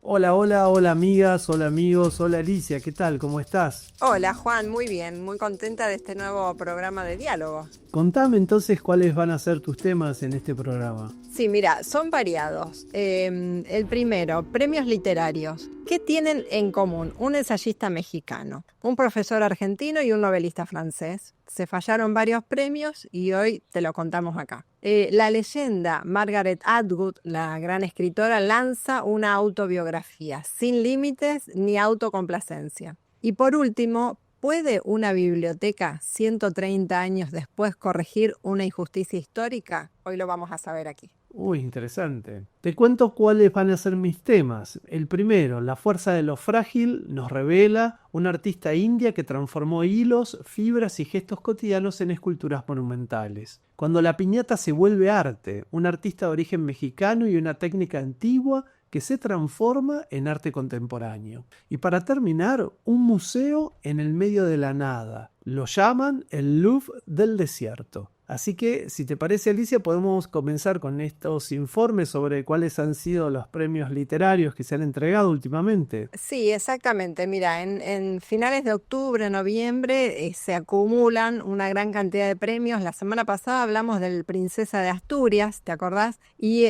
Hola, hola, hola amigas, hola amigos, hola Alicia, ¿qué tal? ¿Cómo estás? Hola Juan, muy bien, muy contenta de este nuevo programa de diálogo. Contame entonces cuáles van a ser tus temas en este programa. Sí, mira, son variados. El primero, premios literarios. ¿Qué tienen en común un ensayista mexicano, un profesor argentino y un novelista francés? Se fallaron varios premios y hoy te lo contamos acá. La leyenda Margaret Atwood, la gran escritora, lanza una autobiografía sin límites ni autocomplacencia. Y por último, ¿puede una biblioteca 130 años después corregir una injusticia histórica? Hoy lo vamos a saber aquí. Uy, interesante. Te cuento cuáles van a ser mis temas. El primero, La fuerza de lo frágil, nos revela una artista india que transformó hilos, fibras y gestos cotidianos en esculturas monumentales. Cuando la piñata se vuelve arte, un artista de origen mexicano y una técnica antigua que se transforma en arte contemporáneo. Y para terminar, un museo en el medio de la nada. Lo llaman el Louvre del desierto. Así que, si te parece, Alicia, podemos comenzar con estos informes sobre cuáles han sido los premios literarios que se han entregado últimamente. Sí, exactamente. Mira, en finales de octubre, noviembre, se acumulan una gran cantidad de premios. La semana pasada hablamos del Princesa de Asturias, ¿te acordás? Y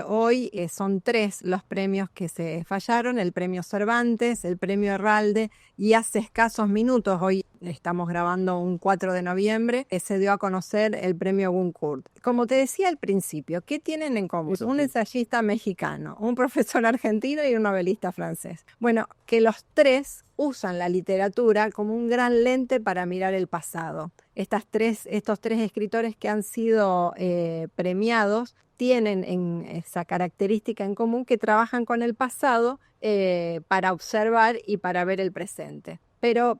hoy son tres los premios que se fallaron: el premio Cervantes, el premio Herralde, y hace escasos minutos, hoy estamos grabando un 4 de noviembre, se dio a conocer el premio Goncourt. Como te decía al principio, ¿qué tienen en común? Eso Un sí. ensayista mexicano, un profesor argentino y un novelista francés. Bueno, que los tres usan la literatura como un gran lente para mirar el pasado. Estos tres escritores que han sido premiados tienen esa característica en común, que trabajan con el pasado para observar y para ver el presente. Pero,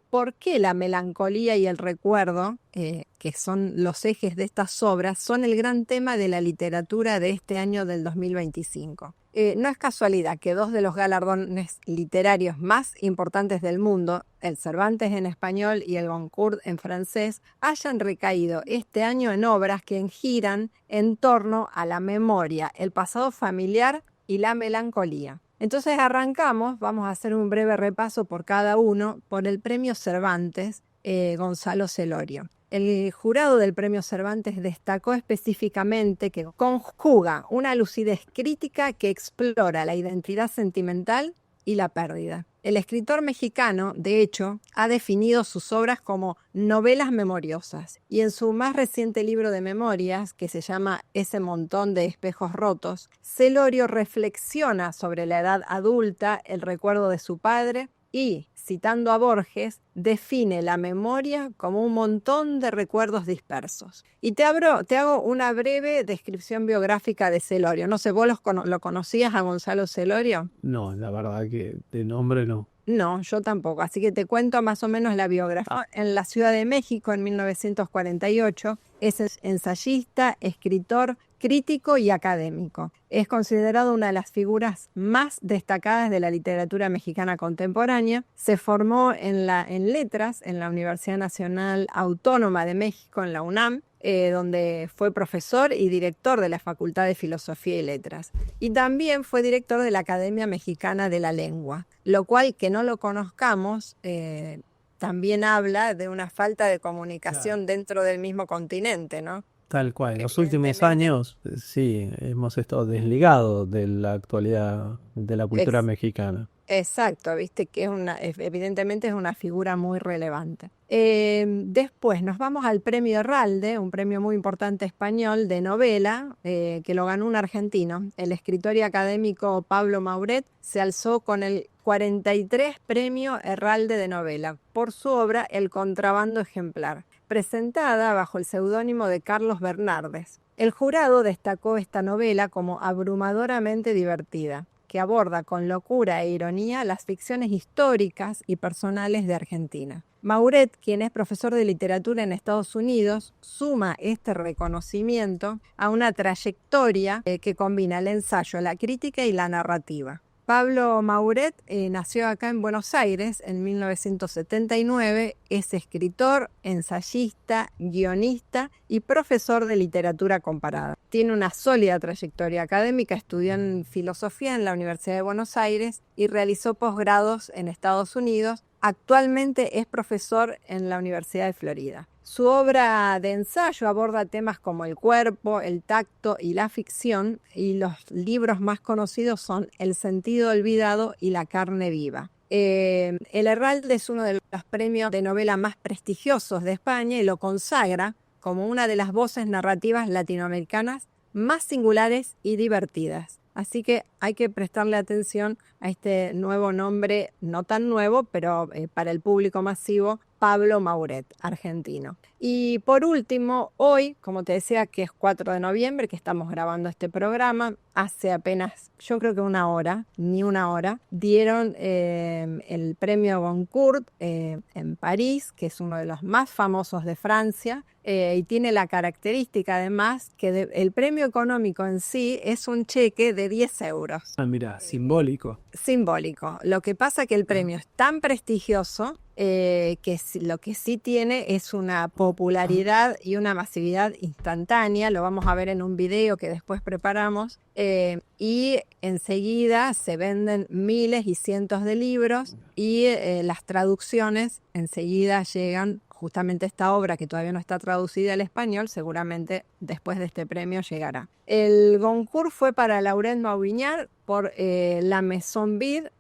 ¿por qué la melancolía y el recuerdo, que son los ejes de estas obras, son el gran tema de la literatura de este año del 2025? No es casualidad que dos de los galardones literarios más importantes del mundo, el Cervantes en español y el Goncourt en francés, hayan recaído este año en obras que giran en torno a la memoria, el pasado familiar y la melancolía. Entonces arrancamos, vamos a hacer un breve repaso por cada uno, por el premio Cervantes, Gonzalo Celorio. El jurado del premio Cervantes destacó específicamente que conjuga una lucidez crítica que explora la identidad sentimental y la pérdida. El escritor mexicano, de hecho, ha definido sus obras como novelas memoriosas, y en su más reciente libro de memorias, que se llama Ese montón de espejos rotos, Celorio reflexiona sobre la edad adulta, el recuerdo de su padre y, citando a Borges, define la memoria como un montón de recuerdos dispersos. Y te hago una breve descripción biográfica de Celorio. No sé, ¿lo conocías a Gonzalo Celorio? No, la verdad que de nombre no. No, yo tampoco. Así que te cuento más o menos la biografía. En la Ciudad de México, en 1948, es ensayista, escritor, crítico y académico. Es considerado una de las figuras más destacadas de la literatura mexicana contemporánea. Se formó en letras en la Universidad Nacional Autónoma de México, en la UNAM, donde fue profesor y director de la Facultad de Filosofía y Letras. Y también fue director de la Academia Mexicana de la Lengua, lo cual, que no lo conozcamos, también habla de una falta de Claro. comunicación dentro del mismo continente, ¿no? Tal cual. En los últimos Evidentemente. años, sí, hemos estado desligados de la actualidad de la cultura Ex- mexicana. Exacto, viste que evidentemente es una figura muy relevante. Después nos vamos al premio Herralde, un premio muy importante español de novela, que lo ganó un argentino. El escritor y académico Pablo Mauret se alzó con el 43 premio Herralde de novela por su obra El contrabando ejemplar, presentada bajo el seudónimo de Carlos Bernardes. El jurado destacó esta novela como abrumadoramente divertida, que aborda con locura e ironía las ficciones históricas y personales de Argentina. Mauret, quien es profesor de literatura en Estados Unidos, suma este reconocimiento a una trayectoria que combina el ensayo, la crítica y la narrativa. Pablo Mauret nació acá en Buenos Aires en 1979, es escritor, ensayista, guionista y profesor de literatura comparada. Tiene una sólida trayectoria académica, estudió en filosofía en la Universidad de Buenos Aires y realizó posgrados en Estados Unidos. Actualmente es profesor en la Universidad de Florida. Su obra de ensayo aborda temas como el cuerpo, el tacto y la ficción, y los libros más conocidos son El sentido olvidado y La carne viva. El Herralde es uno de los premios de novela más prestigiosos de España y lo consagra como una de las voces narrativas latinoamericanas más singulares y divertidas. Así que hay que prestarle atención a este nuevo nombre, no tan nuevo, pero para el público masivo, Pablo Mauret, argentino. Y por último, hoy, como te decía, que es 4 de noviembre, que estamos grabando este programa, hace apenas, yo creo que una hora, dieron el premio Goncourt en París, que es uno de los más famosos de Francia, y tiene la característica además que el premio económico en sí es un cheque de 10 euros. Ah, mira, simbólico. Simbólico. Lo que pasa que el premio es tan prestigioso que lo que sí tiene es una popularidad y una masividad instantánea. Lo vamos a ver en un video que después preparamos. Y enseguida se venden miles y cientos de libros y las traducciones enseguida llegan. Justamente esta obra, que todavía no está traducida al español, seguramente después de este premio llegará. El Goncourt fue para Laurent Mauvignard por La Maison Vide,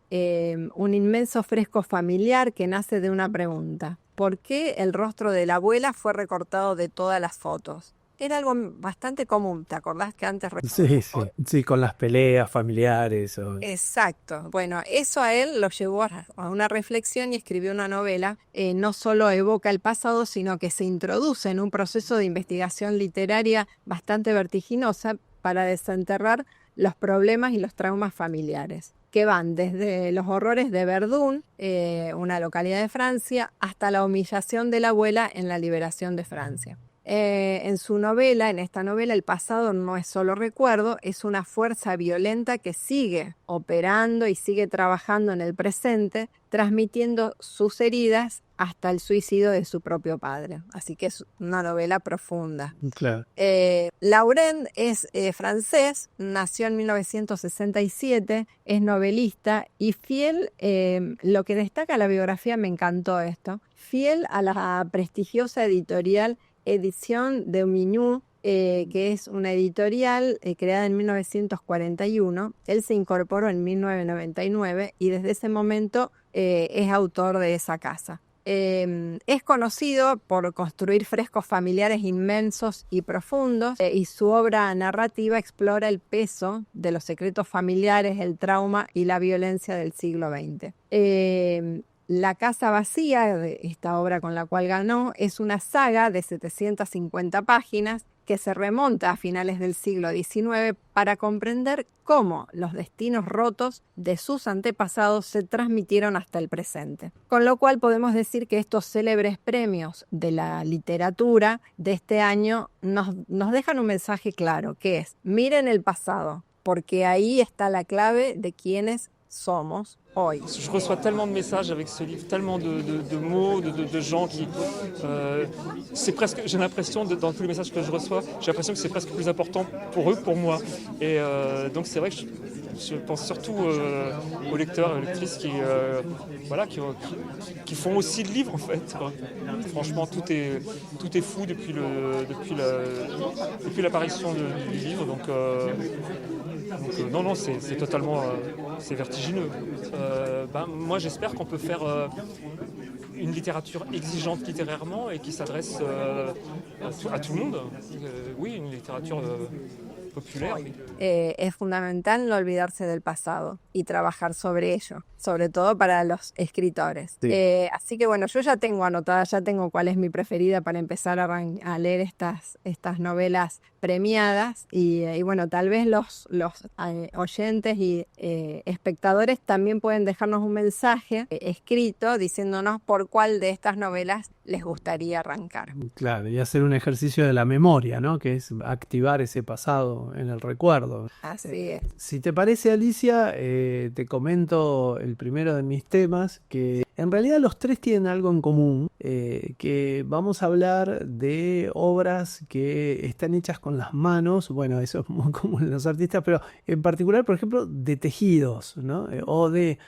un inmenso fresco familiar que nace de una pregunta. ¿Por qué el rostro de la abuela fue recortado de todas las fotos? Era algo bastante común, ¿te acordás que antes? Sí, con las peleas familiares. Exacto. Bueno, eso a él lo llevó a una reflexión y escribió una novela. No solo evoca el pasado, sino que se introduce en un proceso de investigación literaria bastante vertiginosa para desenterrar los problemas y los traumas familiares, que van desde los horrores de Verdun, una localidad de Francia, hasta la humillación de la abuela en la liberación de Francia. En esta novela, el pasado no es solo recuerdo, es una fuerza violenta que sigue operando y sigue trabajando en el presente, transmitiendo sus heridas hasta el suicidio de su propio padre. Así que es una novela profunda. Claro. Laurent es francés, nació en 1967, es novelista y fiel, lo que destaca la biografía, me encantó esto, fiel a la prestigiosa editorial Edición de Mignot, que es una editorial creada en 1941. Él se incorporó en 1999 y desde ese momento es autor de esa casa. Es conocido por construir frescos familiares inmensos y profundos, y su obra narrativa explora el peso de los secretos familiares, el trauma y la violencia del siglo XX. La casa vacía, de esta obra con la cual ganó, es una saga de 750 páginas que se remonta a finales del siglo XIX para comprender cómo los destinos rotos de sus antepasados se transmitieron hasta el presente. Con lo cual podemos decir que estos célebres premios de la literatura de este año nos dejan un mensaje claro, que es: miren el pasado, porque ahí está la clave de quiénes somos hoy. Je reçois tellement de messages avec ce livre, tellement de mots, de gens qui... c'est presque, j'ai l'impression, dans tous les messages que je reçois, j'ai l'impression que c'est presque plus important pour eux que pour moi. Et donc c'est vrai que je pense surtout aux lecteurs et aux lectrices qui font aussi le livre en fait. Franchement, tout est fou depuis l'apparition du livre. Donc non, c'est totalement... c'est vertigineux. Moi, j'espère qu'on peut faire une littérature exigeante littérairement et qui s'adresse à tout le monde. Oui, une littérature populaire. Es fundamental no olvidarse del pasado y trabajar sobre ello, sobre todo para los escritores. Sí. Así que bueno, yo ya tengo anotada, ya tengo cuál es mi preferida para empezar a leer estas novelas premiadas y bueno, tal vez los oyentes y espectadores también pueden dejarnos un mensaje escrito diciéndonos por cuál de estas novelas les gustaría arrancar. Claro, y hacer un ejercicio de la memoria, ¿no? Que es activar ese pasado quedó en el recuerdo. Así es. Si te parece, Alicia, te comento el primero de mis temas, que en realidad los tres tienen algo en común, que vamos a hablar de obras que están hechas con las manos. Bueno, eso es muy común en los artistas, pero en particular, por ejemplo, de tejidos, ¿no? O de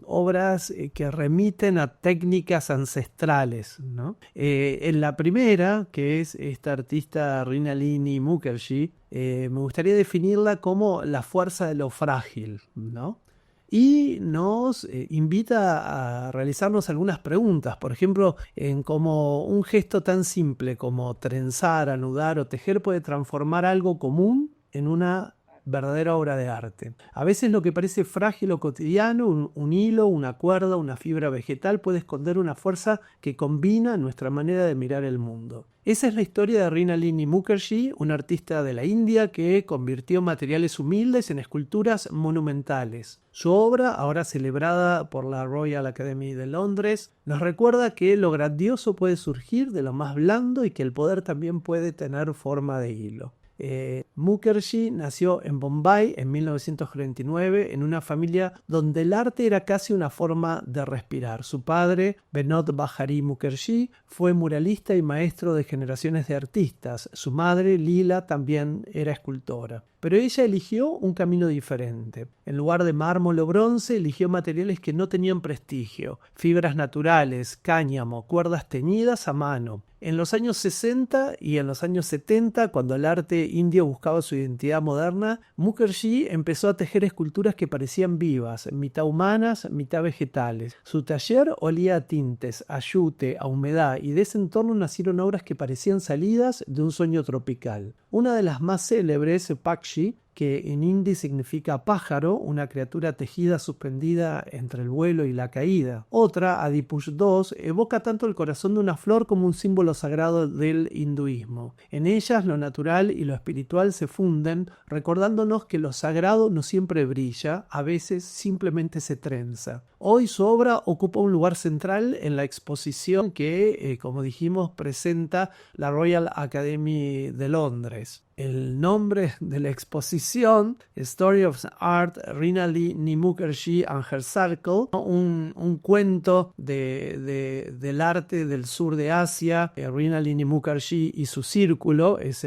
obras que remiten a técnicas ancestrales, ¿no? En la primera, que es esta artista Mrinalini Mukherjee, me gustaría definirla como la fuerza de lo frágil, ¿no? Y nos invita a realizarnos algunas preguntas, por ejemplo, en cómo un gesto tan simple como trenzar, anudar o tejer puede transformar algo común en una verdadera obra de arte. A veces lo que parece frágil o cotidiano, un hilo, una cuerda, una fibra vegetal, puede esconder una fuerza que combina nuestra manera de mirar el mundo. Esa es la historia de Mrinalini Mukherjee, una artista de la India que convirtió materiales humildes en esculturas monumentales. Su obra, ahora celebrada por la Royal Academy de Londres, nos recuerda que lo grandioso puede surgir de lo más blando y que el poder también puede tener forma de hilo. Mukherjee nació en Bombay en 1949 en una familia donde el arte era casi una forma de respirar. Su padre, Vinod Bahari Mukherjee, fue muralista y maestro de generaciones de artistas. Su madre, Lila, también era escultora. Pero ella eligió un camino diferente. En lugar de mármol o bronce, eligió materiales que no tenían prestigio: fibras naturales, cáñamo, cuerdas teñidas a mano. En los años 60 y en los años 70, cuando el arte indio buscaba su identidad moderna, Mukherjee empezó a tejer esculturas que parecían vivas, mitad humanas, mitad vegetales. Su taller olía a tintes, a yute, a humedad, y de ese entorno nacieron obras que parecían salidas de un sueño tropical. Una de las más célebres, Pakshi, que en hindi significa pájaro, una criatura tejida suspendida entre el vuelo y la caída. Otra, Adipush II, evoca tanto el corazón de una flor como un símbolo sagrado del hinduismo. En ellas lo natural y lo espiritual se funden, recordándonos que lo sagrado no siempre brilla, a veces simplemente se trenza. Hoy su obra ocupa un lugar central en la exposición que, como dijimos, presenta la Royal Academy de Londres. El nombre de la exposición, Story of Art, Mrinalini Mukherjee and Her Circle, un cuento del arte del sur de Asia. Mrinalini Mukherjee y su círculo es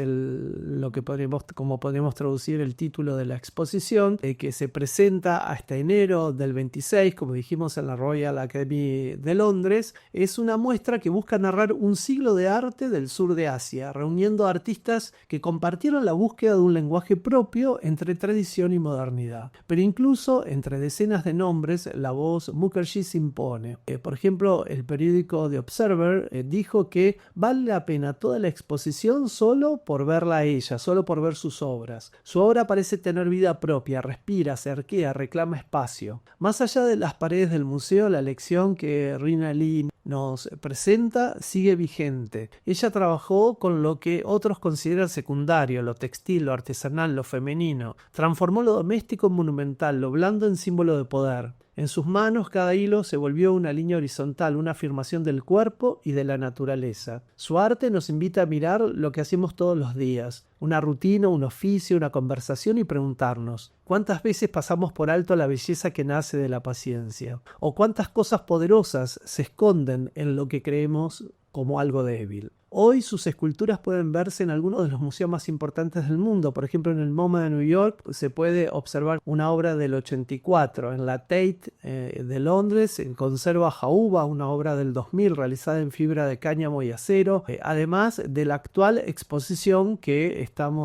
como podemos traducir el título de la exposición, que se presenta hasta enero del 26, como dijimos, en la Royal Academy de Londres. Es una muestra que busca narrar un siglo de arte del sur de Asia, reuniendo artistas que compartieron la búsqueda de un lenguaje propio entre tradición y modernidad. Pero incluso entre decenas de nombres, la voz Mukherjee se impone. Por ejemplo, el periódico The Observer dijo que vale la pena toda la exposición solo por verla a ella, solo por ver sus obras. Su obra parece tener vida propia, respira, se arquea, reclama espacio. Más allá de las paredes del museo, la lección que Mrinalini nos presenta sigue vigente. Ella trabajó con lo que otros consideran secundario, lo textil, lo artesanal, lo femenino. Transformó lo doméstico en monumental, lo blando en símbolo de poder. En sus manos cada hilo se volvió una línea horizontal, una afirmación del cuerpo y de la naturaleza. Su arte nos invita a mirar lo que hacemos todos los días, una rutina, un oficio, una conversación, y preguntarnos: ¿cuántas veces pasamos por alto la belleza que nace de la paciencia? ¿O cuántas cosas poderosas se esconden en lo que creemos como algo débil? Hoy sus esculturas pueden verse en algunos de los museos más importantes del mundo. Por ejemplo, en el MoMA de New York se puede observar una obra del 84. En la Tate de Londres conserva Jauba, una obra del 2000 realizada en fibra de cáñamo y acero. Además de la actual exposición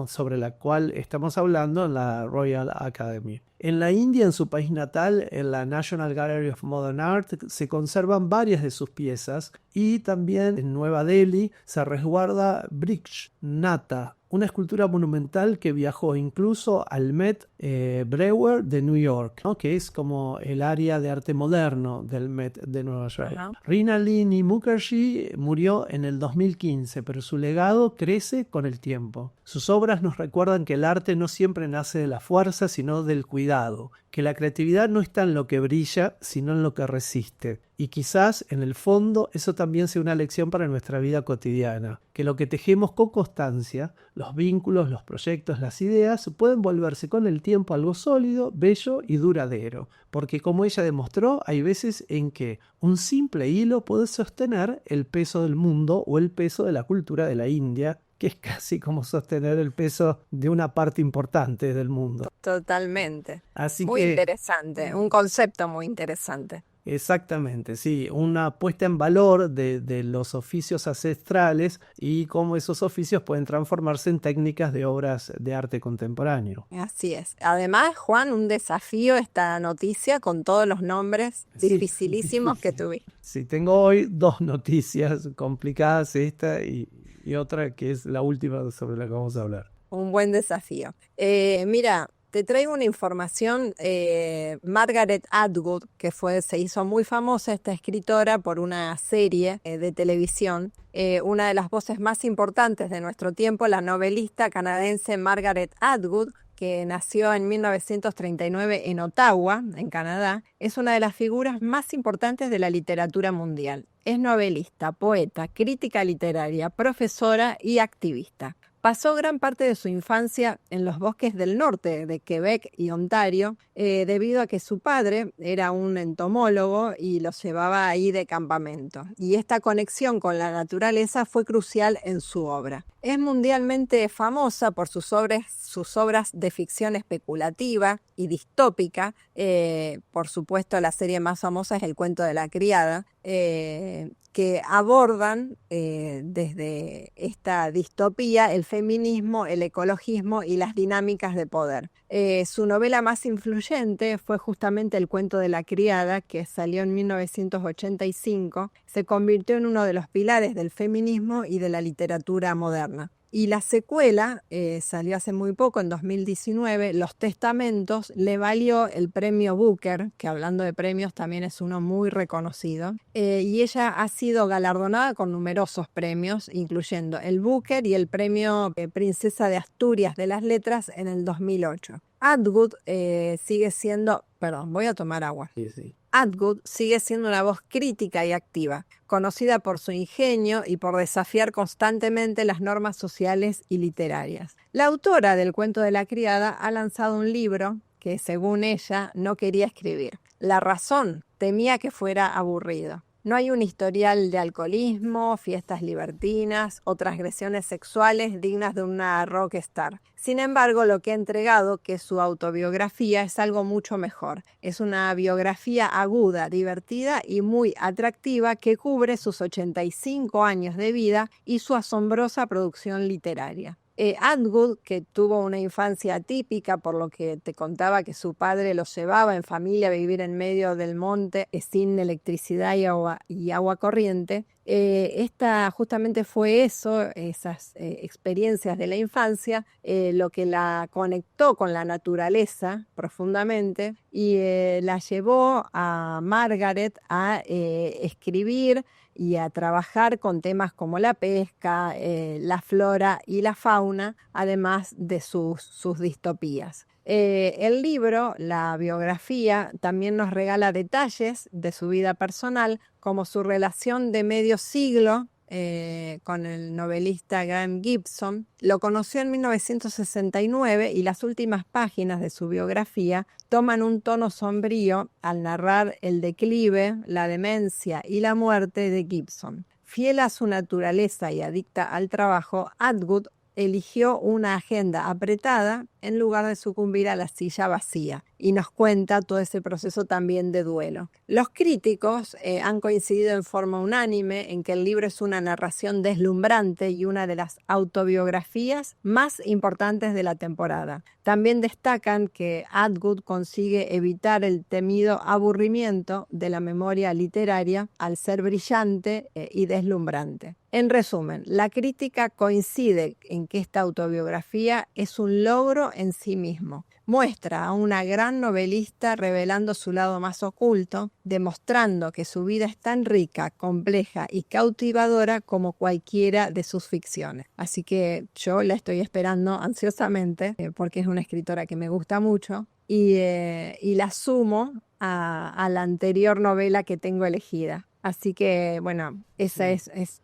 sobre la cual estamos hablando en la Royal Academy. En la India, en su país natal, en la National Gallery of Modern Art, se conservan varias de sus piezas, y también en Nueva Delhi se resguarda Brij Nata, una escultura monumental que viajó incluso al Met Brewer de New York, ¿no? Que es como el área de arte moderno del Met de Nueva York. Mrinalini Mukherjee murió en el 2015, pero su legado crece con el tiempo. Sus obras nos recuerdan que el arte no siempre nace de la fuerza, sino del cuidado, que la creatividad no está en lo que brilla, sino en lo que resiste, Y quizás en el fondo eso también sea una lección para nuestra vida cotidiana, que lo que tejemos con constancia, los vínculos, los proyectos, las ideas, pueden volverse con el tiempo algo sólido, bello y duradero. Porque como ella demostró, hay veces en que un simple hilo puede sostener el peso del mundo o el peso de la cultura de la India, que es casi como sostener el peso de una parte importante del mundo. Totalmente. Así Muy que interesante, un concepto muy interesante. exactamente, sí, una puesta en valor de los oficios ancestrales y cómo esos oficios pueden transformarse en técnicas de obras de arte contemporáneo. Así es. Además, Juan, un desafío esta noticia con todos los nombres Sí, dificilísimos que difícil. tuviste. Sí, tengo hoy dos noticias complicadas, esta y otra que es la última sobre la que vamos a hablar. Un buen desafío. Mira, te traigo una información. Margaret Atwood, que se hizo muy famosa esta escritora por una serie de televisión, una de las voces más importantes de nuestro tiempo, la novelista canadiense Margaret Atwood, que nació en 1939 en Ottawa, en Canadá, es una de las figuras más importantes de la literatura mundial. Es novelista, poeta, crítica literaria, profesora y activista. Pasó gran parte de su infancia en los bosques del norte de Quebec y Ontario, debido a que su padre era un entomólogo y los llevaba ahí de campamento. Y esta conexión con la naturaleza fue crucial en su obra. Es mundialmente famosa por sus obras de ficción especulativa y distópica. Por supuesto, la serie más famosa es El cuento de la criada, que abordan desde esta distopía el feminismo, el ecologismo y las dinámicas de poder. Su novela más influyente fue justamente El cuento de la criada, que salió en 1985. Se convirtió en uno de los pilares del feminismo y de la literatura moderna. Y la secuela salió hace muy poco, en 2019, Los Testamentos, le valió el premio Booker, que hablando de premios también es uno muy reconocido, y ella ha sido galardonada con numerosos premios, incluyendo el Booker y el premio Princesa de Asturias de las Letras en el 2008. Atwood sigue siendo... Perdón, voy a tomar agua. Sí. Atwood sigue siendo una voz crítica y activa, conocida por su ingenio y por desafiar constantemente las normas sociales y literarias. La autora del cuento de la criada ha lanzado un libro que, según ella, no quería escribir. La razón, temía que fuera aburrido. No hay un historial de alcoholismo, fiestas libertinas o transgresiones sexuales dignas de una rockstar. Sin embargo, lo que ha entregado, que es su autobiografía, es algo mucho mejor. Es una biografía aguda, divertida y muy atractiva que cubre sus 85 años de vida y su asombrosa producción literaria. Atwood, que tuvo una infancia atípica, por lo que te contaba que su padre los llevaba en familia a vivir en medio del monte sin electricidad y agua corriente. Esta justamente fue eso, esas experiencias de la infancia, lo que la conectó con la naturaleza profundamente y la llevó a Margaret a escribir y a trabajar con temas como la pesca, la flora y la fauna, además de sus distopías. El libro, la biografía, también nos regala detalles de su vida personal, como su relación de medio siglo con el novelista Graham Gibson. Lo conoció en 1969 y las últimas páginas de su biografía toman un tono sombrío al narrar el declive, la demencia y la muerte de Gibson. Fiel a su naturaleza y adicta al trabajo, Atwood eligió una agenda apretada en lugar de sucumbir a la silla vacía, y nos cuenta todo ese proceso también de duelo. Los críticos han coincidido en forma unánime en que el libro es una narración deslumbrante y una de las autobiografías más importantes de la temporada. También destacan que Atwood consigue evitar el temido aburrimiento de la memoria literaria al ser brillante y deslumbrante. En resumen, la crítica coincide en que esta autobiografía es un logro en sí mismo. Muestra a una gran novelista revelando su lado más oculto, demostrando que su vida es tan rica, compleja y cautivadora como cualquiera de sus ficciones. Así que yo la estoy esperando ansiosamente porque es una escritora que me gusta mucho y la sumo a la anterior novela que tengo elegida. Así que, bueno, esa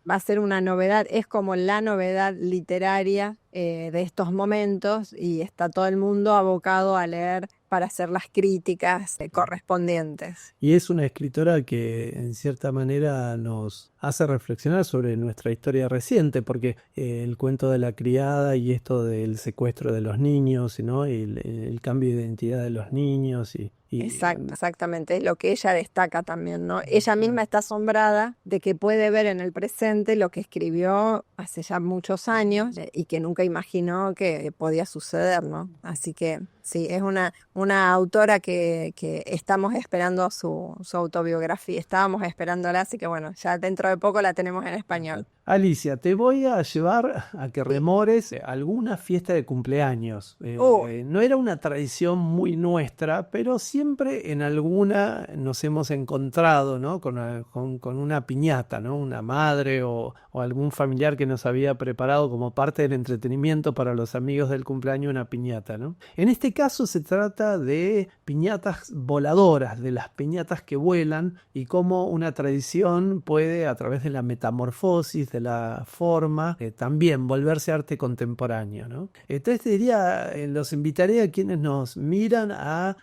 va a ser una novedad, es como la novedad literaria de estos momentos, y está todo el mundo abocado a leer para hacer las críticas correspondientes. Y es una escritora que en cierta manera nos hace reflexionar sobre nuestra historia reciente, porque el cuento de la criada y esto del secuestro de los niños, ¿no? Y el cambio de identidad de los niños Exactamente, es lo que ella destaca también, ¿no? Ella misma está asombrada de que puede ver en el presente lo que escribió hace ya muchos años y que nunca imaginó que podía suceder, ¿no? Así que sí, es una autora que estamos esperando su autobiografía, estábamos esperándola, así que bueno, ya dentro de poco la tenemos en español. Alicia, te voy a llevar a que remores alguna fiesta de cumpleaños. No era una tradición muy nuestra, pero siempre en alguna nos hemos encontrado, ¿no? con una piñata, ¿no? Una madre o algún familiar que nos había preparado como parte del entretenimiento para los amigos del cumpleaños una piñata, ¿no? En este caso se trata de piñatas voladoras, de las piñatas que vuelan, y cómo una tradición puede, a través de la metamorfosis, de la forma, también volverse arte contemporáneo, ¿no? Entonces los invitaría a quienes nos miran a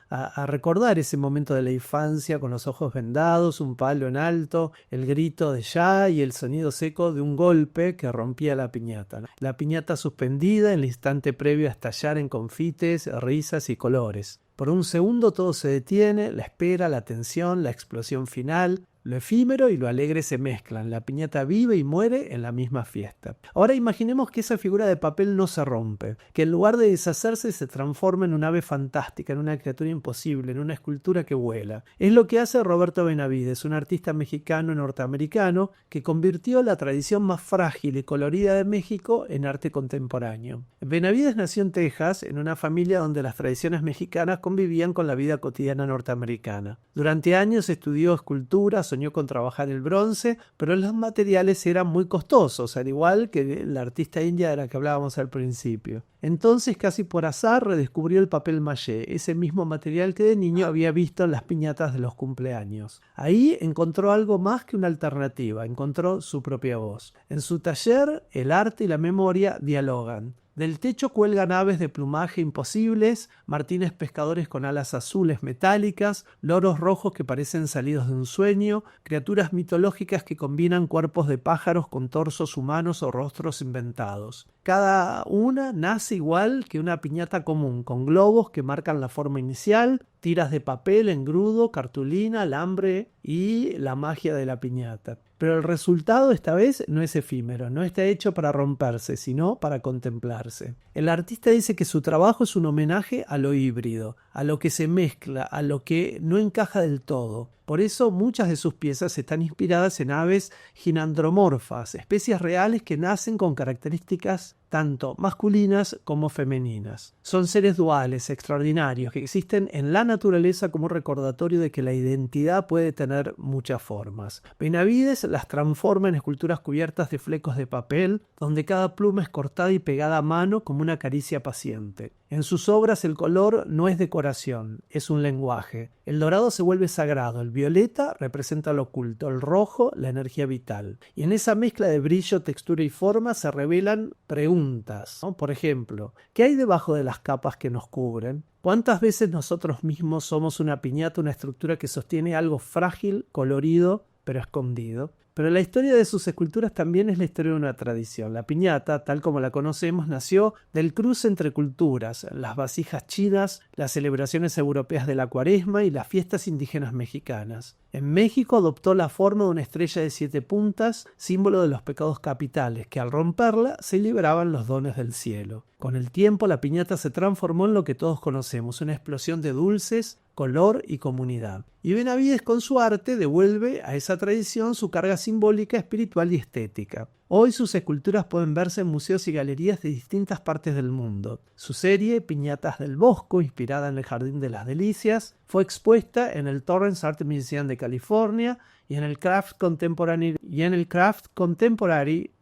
recordar ese momento de la infancia con los ojos vendados, un palo en alto, el grito de ya y el sonido seco de un golpe que rompía la piñata, ¿no? La piñata suspendida en el instante previo a estallar en confites, risas y colores. Por un segundo todo se detiene, la espera, la tensión, la explosión final. Lo efímero y lo alegre se mezclan, la piñata vive y muere en la misma fiesta. Ahora imaginemos que esa figura de papel no se rompe, que en lugar de deshacerse se transforma en un ave fantástica, en una criatura imposible, en una escultura que vuela. Es lo que hace Roberto Benavides, un artista mexicano-norteamericano que convirtió la tradición más frágil y colorida de México en arte contemporáneo. Benavides nació en Texas, en una familia donde las tradiciones mexicanas convivían con la vida cotidiana norteamericana. Durante años estudió escultura, soñó con trabajar el bronce, pero los materiales eran muy costosos, al igual que la artista india de la que hablábamos al principio. Entonces, casi por azar, redescubrió el papel maché, ese mismo material que de niño había visto en las piñatas de los cumpleaños. Ahí encontró algo más que una alternativa, encontró su propia voz. En su taller, el arte y la memoria dialogan. Del techo cuelgan aves de plumaje imposibles, martines pescadores con alas azules metálicas, loros rojos que parecen salidos de un sueño, criaturas mitológicas que combinan cuerpos de pájaros con torsos humanos o rostros inventados. Cada una nace igual que una piñata común, con globos que marcan la forma inicial, tiras de papel, engrudo, cartulina, alambre y la magia de la piñata. Pero el resultado esta vez no es efímero, no está hecho para romperse, sino para contemplarse. El artista dice que su trabajo es un homenaje a lo híbrido, a lo que se mezcla, a lo que no encaja del todo. Por eso muchas de sus piezas están inspiradas en aves ginandromorfas, especies reales que nacen con características tanto masculinas como femeninas. Son seres duales, extraordinarios, que existen en la naturaleza como un recordatorio de que la identidad puede tener muchas formas. Benavides las transforma en esculturas cubiertas de flecos de papel, donde cada pluma es cortada y pegada a mano como una caricia paciente. En sus obras el color no es decoración, es un lenguaje. El dorado se vuelve sagrado, el violeta representa lo oculto, el rojo la energía vital. Y en esa mezcla de brillo, textura y forma se revelan preguntas, ¿no? Por ejemplo, ¿qué hay debajo de las capas que nos cubren? ¿Cuántas veces nosotros mismos somos una piñata, una estructura que sostiene algo frágil, colorido, pero escondido? Pero la historia de sus esculturas también es la historia de una tradición. La piñata, tal como la conocemos, nació del cruce entre culturas, las vasijas chinas, las celebraciones europeas de la Cuaresma y las fiestas indígenas mexicanas. En México adoptó la forma de una estrella de 7 puntas, símbolo de los pecados capitales, que al romperla se liberaban los dones del cielo. Con el tiempo la piñata se transformó en lo que todos conocemos, una explosión de dulces, color y comunidad. Y Benavides con su arte devuelve a esa tradición su carga simbólica, espiritual y estética. Hoy sus esculturas pueden verse en museos y galerías de distintas partes del mundo. Su serie, Piñatas del Bosco, inspirada en el Jardín de las Delicias, fue expuesta en el Torrance Art Museum de California y en el Craft Contemporary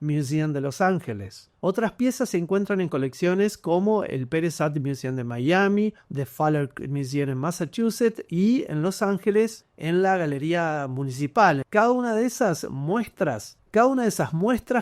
Museum de Los Ángeles. Otras piezas se encuentran en colecciones como el Pérez Art Museum de Miami, The Fuller Museum en Massachusetts y en Los Ángeles en la Galería Municipal. Cada una de esas muestras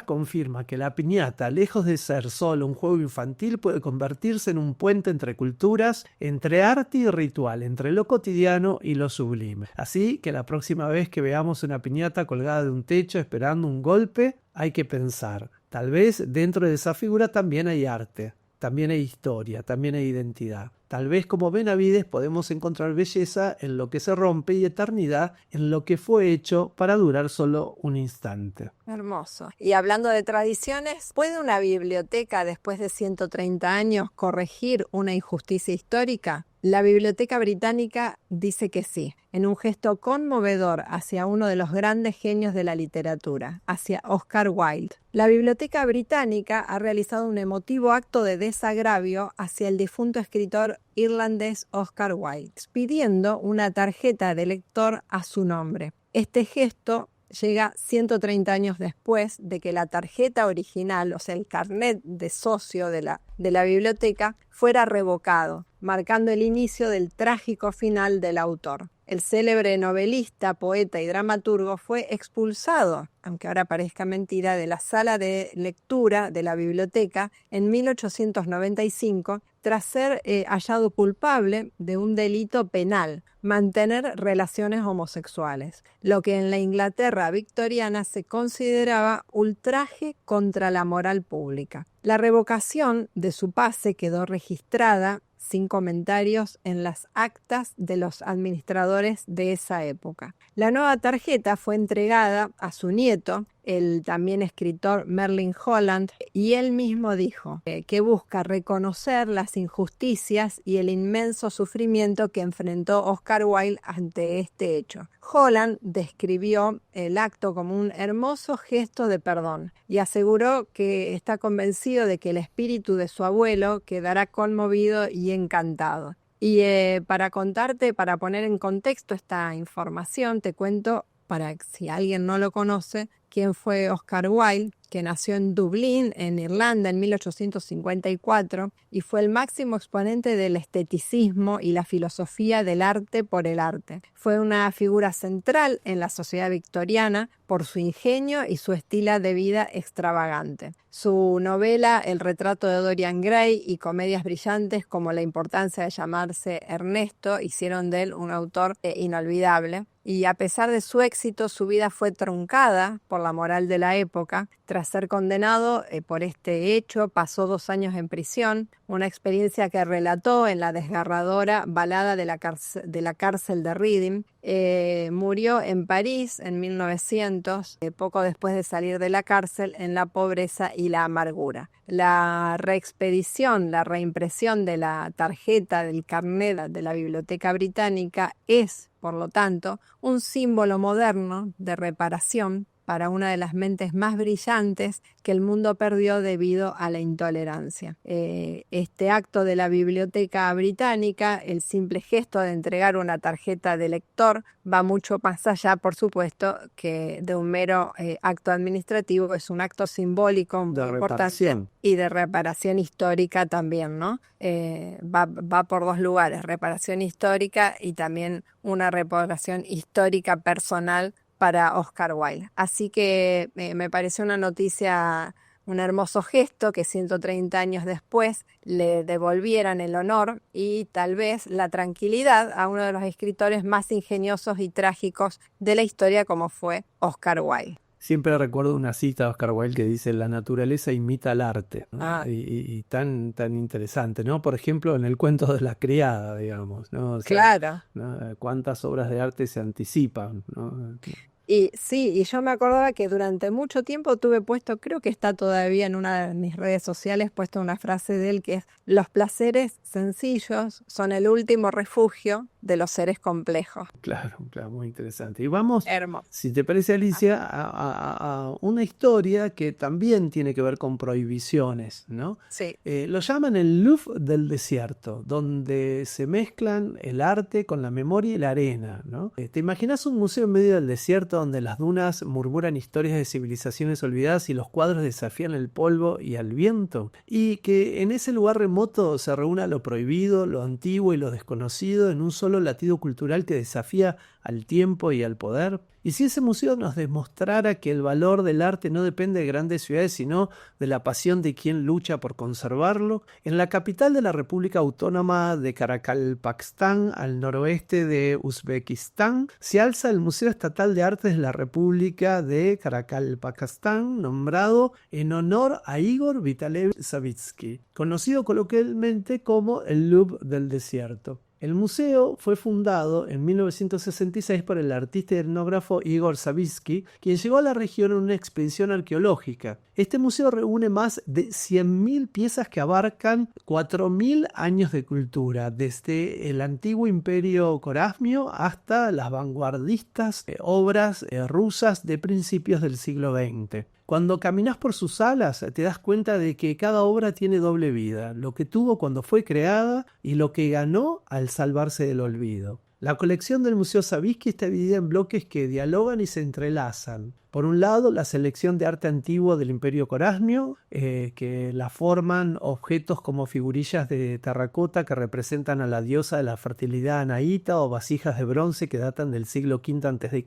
confirma que la piñata, lejos de ser solo un juego infantil, puede convertirse en un puente entre culturas, entre arte y ritual, entre lo cotidiano y lo sublime. Así que la próxima vez que veamos una piñata colgada de un techo esperando un golpe, hay que pensar, tal vez dentro de esa figura también hay arte, también hay historia, también hay identidad. Tal vez como Benavides podemos encontrar belleza en lo que se rompe y eternidad en lo que fue hecho para durar solo un instante. Hermoso. Y hablando de tradiciones, ¿puede una biblioteca después de 130 años corregir una injusticia histórica? La Biblioteca Británica dice que sí, en un gesto conmovedor hacia uno de los grandes genios de la literatura, hacia Oscar Wilde. La Biblioteca Británica ha realizado un emotivo acto de desagravio hacia el difunto escritor irlandés Oscar Wilde, pidiendo una tarjeta de lector a su nombre. Este gesto llega 130 años después de que la tarjeta original, o sea, el carnet de socio de la biblioteca, fuera revocado, marcando el inicio del trágico final del autor. El célebre novelista, poeta y dramaturgo fue expulsado, aunque ahora parezca mentira, de la sala de lectura de la biblioteca en 1895 tras ser hallado culpable de un delito penal, mantener relaciones homosexuales, lo que en la Inglaterra victoriana se consideraba ultraje contra la moral pública. La revocación de su pase quedó registrada sin comentarios en las actas de los administradores de esa época. La nueva tarjeta fue entregada a su nieto, el también escritor Merlin Holland, y él mismo dijo que busca reconocer las injusticias y el inmenso sufrimiento que enfrentó Oscar Wilde ante este hecho. Holland describió el acto como un hermoso gesto de perdón y aseguró que está convencido de que el espíritu de su abuelo quedará conmovido y encantado. Y para poner en contexto esta información, te cuento, para si alguien no lo conoce, quién fue Oscar Wilde, que nació en Dublín, en Irlanda, en 1854, y fue el máximo exponente del esteticismo y la filosofía del arte por el arte. Fue una figura central en la sociedad victoriana por su ingenio y su estilo de vida extravagante. Su novela El retrato de Dorian Gray y comedias brillantes como La importancia de llamarse Ernesto hicieron de él un autor inolvidable. Y a pesar de su éxito, su vida fue truncada por la moral de la época. Tras ser condenado por este hecho, pasó 2 años en prisión, una experiencia que relató en la desgarradora balada de la cárcel de Reading. Murió en París en 1900, poco después de salir de la cárcel, en la pobreza y la amargura. La reexpedición, la reimpresión de la tarjeta del carnet de la Biblioteca Británica es, por lo tanto, un símbolo moderno de reparación para una de las mentes más brillantes que el mundo perdió debido a la intolerancia. Este acto de la Biblioteca Británica, el simple gesto de entregar una tarjeta de lector, va mucho más allá, por supuesto, que de un mero acto administrativo. Es un acto simbólico muy importante y de reparación histórica también, ¿no? Va por 2 lugares, reparación histórica y también una reparación histórica personal para Oscar Wilde. Así que me pareció una noticia, un hermoso gesto que 130 años después le devolvieran el honor y tal vez la tranquilidad a uno de los escritores más ingeniosos y trágicos de la historia como fue Oscar Wilde. Siempre recuerdo una cita de Oscar Wilde que dice: la naturaleza imita al arte, ¿no? Y tan interesante, ¿no? Por ejemplo, en el cuento de la criada, digamos, ¿no? O sea, claro. ¿no? Cuántas obras de arte se anticipan, ¿no? Y sí, y yo me acordaba que durante mucho tiempo tuve puesto, creo que está todavía en una de mis redes sociales, puesto una frase de él que es: los placeres sencillos son el último refugio de los seres complejos. Claro, claro, muy interesante. Y vamos, Hermoso. si te parece, Alicia, a una historia que también tiene que ver con prohibiciones, ¿no? Sí. Lo llaman el Louvre del desierto, donde se mezclan el arte con la memoria y la arena, ¿no? ¿Te imaginas un museo en medio del desierto donde las dunas murmuran historias de civilizaciones olvidadas y los cuadros desafían el polvo y al viento? Y que en ese lugar remoto se reúna lo prohibido, lo antiguo y lo desconocido en un solo latido cultural que desafía al tiempo y al poder. Y si ese museo nos demostrara que el valor del arte no depende de grandes ciudades, sino de la pasión de quien lucha por conservarlo, en la capital de la República Autónoma de Karakalpakstan, al noroeste de Uzbekistán, se alza el Museo Estatal de Artes de la República de Karakalpakstan, nombrado en honor a Igor Vitalevich Savitsky, conocido coloquialmente como el Louvre del desierto. El museo fue fundado en 1966 por el artista y etnógrafo Igor Savitsky, quien llegó a la región en una expedición arqueológica. Este museo reúne más de 100.000 piezas que abarcan 4.000 años de cultura, desde el antiguo imperio corasmio hasta las vanguardistas obras rusas de principios del siglo XX. Cuando caminas por sus salas te das cuenta de que cada obra tiene doble vida, lo que tuvo cuando fue creada y lo que ganó al salvarse del olvido. La colección del Museo Savitsky está dividida en bloques que dialogan y se entrelazan. Por un lado, la selección de arte antiguo del Imperio Corasmio, que la forman objetos como figurillas de terracota que representan a la diosa de la fertilidad Anaíta o vasijas de bronce que datan del siglo V a.C.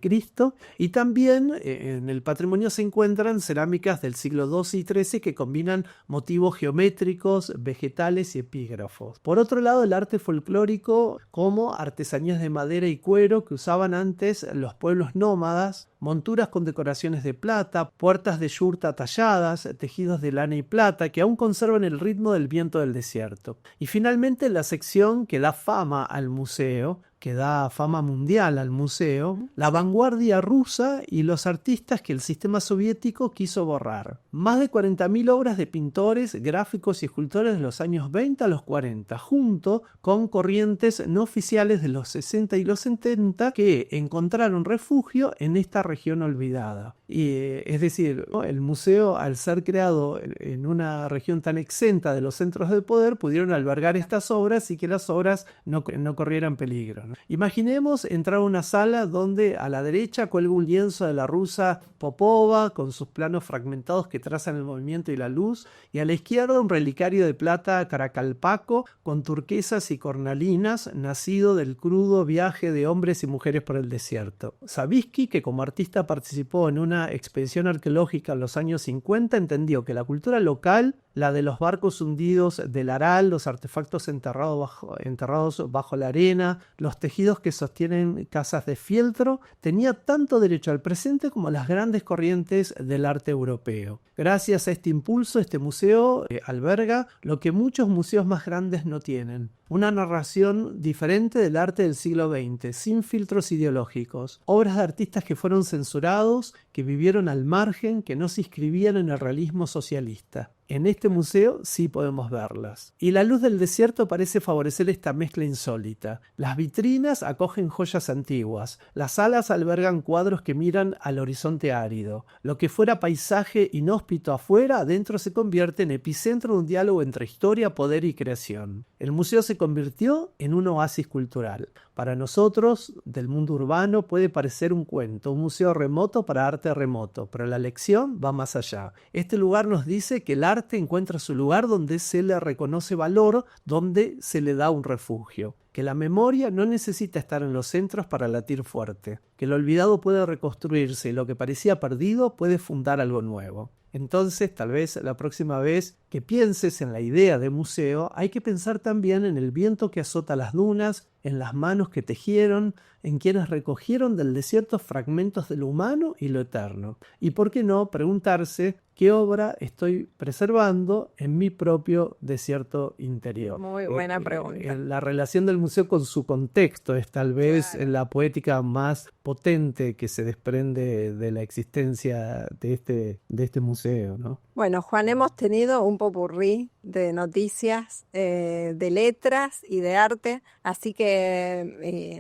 Y también en el patrimonio se encuentran cerámicas del siglo XII y XIII que combinan motivos geométricos, vegetales y epígrafos. Por otro lado, el arte folclórico como artesanías de madera y cuero que usaban antes los pueblos nómadas, monturas con decoraciones de plata, puertas de yurta talladas, tejidos de lana y plata que aún conservan el ritmo del viento del desierto. Y finalmente la sección que da fama al museo, que da fama mundial al museo, la vanguardia rusa y los artistas que el sistema soviético quiso borrar. Más de 40.000 obras de pintores, gráficos y escultores de los años 20 a los 40, junto con corrientes no oficiales de los 60 y los 70 que encontraron refugio en esta región olvidada. Y, es decir, ¿no? El museo, al ser creado en una región tan exenta de los centros de poder, pudieron albergar estas obras y que las obras no corrieran peligro, ¿no? Imaginemos entrar a una sala donde a la derecha cuelga un lienzo de la rusa Popova con sus planos fragmentados que trazan el movimiento y la luz, y a la izquierda un relicario de plata Karakalpaco con turquesas y cornalinas, nacido del crudo viaje de hombres y mujeres por el desierto. Savitsky, que como artista participó en una expedición arqueológica en los años 50, entendió que la cultura local, la de los barcos hundidos del Aral, los artefactos enterrados bajo la arena, los tejidos que sostienen casas de fieltro, tenía tanto derecho al presente como las grandes corrientes del arte europeo. Gracias a este impulso, este museo alberga lo que muchos museos más grandes no tienen: una narración diferente del arte del siglo XX, sin filtros ideológicos, obras de artistas que fueron censurados, que vivieron al margen, que no se inscribían en el realismo socialista. En este museo sí podemos verlas. Y la luz del desierto parece favorecer esta mezcla insólita. Las vitrinas acogen joyas antiguas. Las salas albergan cuadros que miran al horizonte árido. Lo que fuera paisaje inhóspito afuera, adentro se convierte en epicentro de un diálogo entre historia, poder y creación. El museo se convirtió en un oasis cultural. Para nosotros, del mundo urbano, puede parecer un cuento, un museo remoto para arte remoto, pero la lección va más allá. Este lugar nos dice que el arte encuentra su lugar donde se le reconoce valor, donde se le da un refugio. Que la memoria no necesita estar en los centros para latir fuerte. Que lo olvidado puede reconstruirse y lo que parecía perdido puede fundar algo nuevo. Entonces, tal vez la próxima vez que pienses en la idea de museo, hay que pensar también en el viento que azota las dunas, en las manos que tejieron, en quienes recogieron del desierto fragmentos de lo humano y lo eterno. Y por qué no preguntarse qué obra estoy preservando en mi propio desierto interior. Muy buena pregunta. La relación del museo con su contexto es tal vez la poética más potente que se desprende de la existencia de este museo, ¿no? Bueno, Juan, hemos tenido un popurrí de noticias, de letras y de arte, así que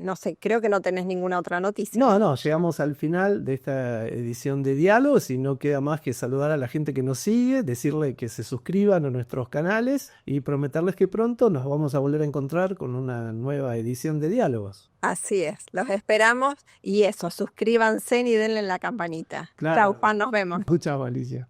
No sé, creo que no tenés ninguna otra noticia. No, llegamos al final de esta edición de Diálogos y no queda más que saludar a la gente que nos sigue, decirle que se suscriban a nuestros canales y prometerles que pronto nos vamos a volver a encontrar con una nueva edición de Diálogos. Así es, los esperamos y eso, suscríbanse y denle la campanita. Claro. Chau, Juan, nos vemos. Chao, Alicia.